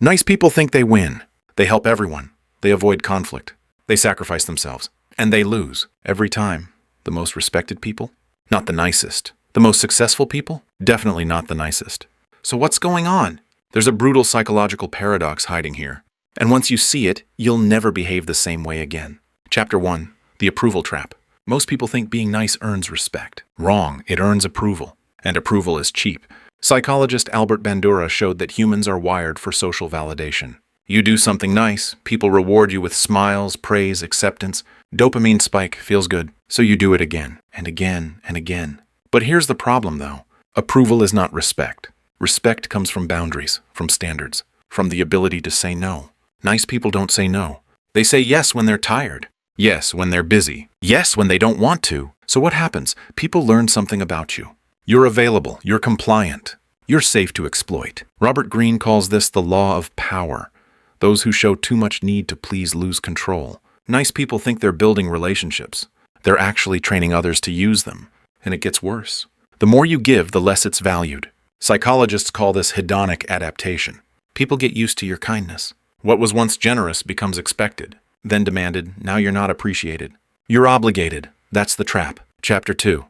Nice people think they win. They help everyone. They avoid conflict. They sacrifice themselves. And they lose every time. The most respected people? Not the nicest. The most successful people? Definitely not the nicest. So what's going on? There's a brutal psychological paradox hiding here. And once you see it, you'll never behave the same way again. Chapter 1. The approval trap. Most people think being nice earns respect. Wrong. It earns approval. And approval is cheap. Psychologist Albert Bandura showed that humans are wired for social validation. You do something nice, people reward you with smiles, praise, acceptance. Dopamine spike, feels good. So you do it again, and again, and again. But here's the problem, though. Approval is not respect. Respect comes from boundaries, from standards, from the ability to say no. Nice people don't say no. They say yes when they're tired. Yes when they're busy. Yes when they don't want to. So what happens? People learn something about you. You're available. You're compliant. You're safe to exploit. Robert Greene calls this the law of power. Those who show too much need to please lose control. Nice people think they're building relationships. They're actually training others to use them. And it gets worse. The more you give, the less it's valued. Psychologists call this hedonic adaptation. People get used to your kindness. What was once generous becomes expected, then demanded. Now you're not appreciated. You're obligated. That's the trap. Chapter 2.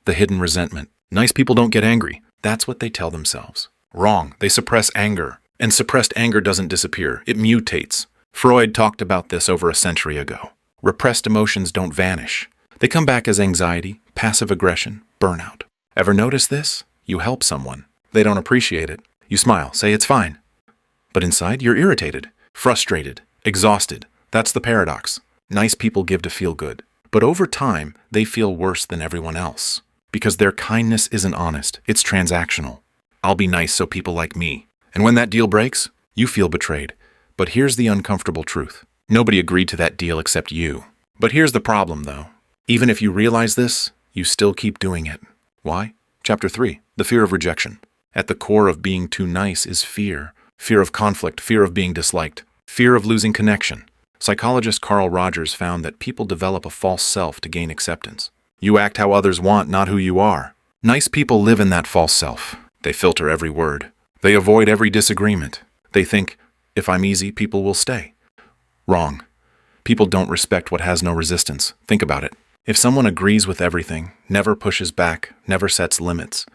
The hidden resentment. Nice people don't get angry. That's what they tell themselves. Wrong. They suppress anger. And suppressed anger doesn't disappear. It mutates. Freud talked about this over a century ago. Repressed emotions don't vanish. They come back as anxiety, passive aggression, burnout. Ever notice this? You help someone. They don't appreciate it. You smile, say it's fine. But inside, you're irritated, frustrated, exhausted. That's the paradox. Nice people give to feel good. But over time, they feel worse than everyone else. Because their kindness isn't honest. It's transactional. I'll be nice so people like me. And when that deal breaks, you feel betrayed. But here's the uncomfortable truth. Nobody agreed to that deal except you. But here's the problem, though. Even if you realize this, you still keep doing it. Why? Chapter 3. The fear of rejection. At the core of being too nice is fear. Fear of conflict, fear of being disliked, fear of losing connection. Psychologist Carl Rogers found that people develop a false self to gain acceptance. You act how others want, not who you are. Nice people live in that false self. They filter every word. They avoid every disagreement. They think, if I'm easy, people will stay. Wrong. People don't respect what has no resistance. Think about it. If someone agrees with everything, never pushes back, never sets limits,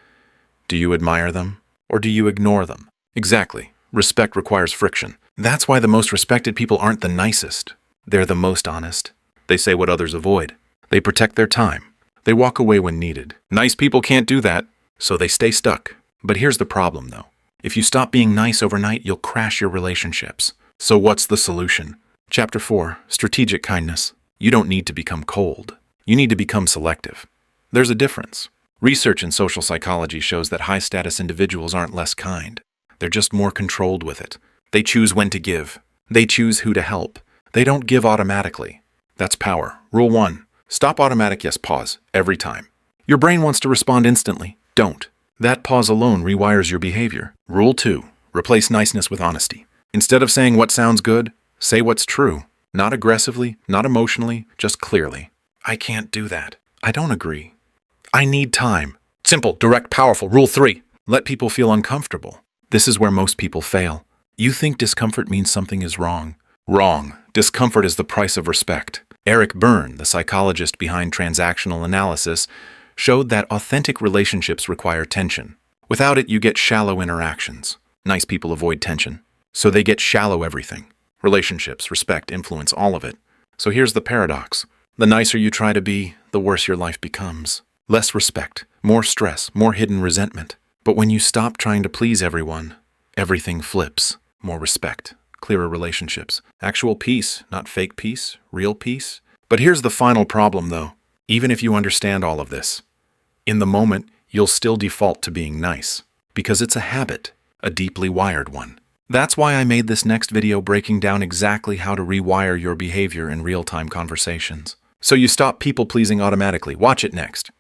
do you admire them or do you ignore them? Exactly. Respect requires friction. That's why the most respected people aren't the nicest. They're the most honest. They say what others avoid. They protect their time. They walk away when needed. Nice people can't do that, so they stay stuck. But here's the problem, though. If you stop being nice overnight, you'll crash your relationships. So what's the solution? Chapter 4. Strategic kindness. You don't need to become cold. You need to become selective. There's a difference. Research in social psychology shows that high-status individuals aren't less kind. They're just more controlled with it. They choose when to give. They choose who to help. They don't give automatically. That's power. Rule 1. Stop automatic yes pause every time. Your brain wants to respond instantly. Don't. That pause alone rewires your behavior. Rule 2. Replace niceness with honesty. Instead of saying what sounds good, say what's true. Not aggressively, not emotionally, just clearly. I can't do that. I don't agree. I need time. Simple, direct, powerful. Rule 3. Let people feel uncomfortable. This is where most people fail. You think discomfort means something is wrong. Wrong. Discomfort is the price of respect. Eric Berne, the psychologist behind transactional analysis, showed that authentic relationships require tension. Without it, you get shallow interactions. Nice people avoid tension, so they get shallow everything. Relationships, respect, influence, all of it. So here's the paradox. The nicer you try to be, the worse your life becomes. Less respect, more stress, more hidden resentment. But when you stop trying to please everyone, everything flips. More respect, clearer relationships, actual peace, not fake peace, real peace. But here's the final problem, though. Even if you understand all of this, in the moment, you'll still default to being nice. Because it's a habit, a deeply wired one. That's why I made this next video breaking down exactly how to rewire your behavior in real-time conversations. So you stop people-pleasing automatically. Watch it next.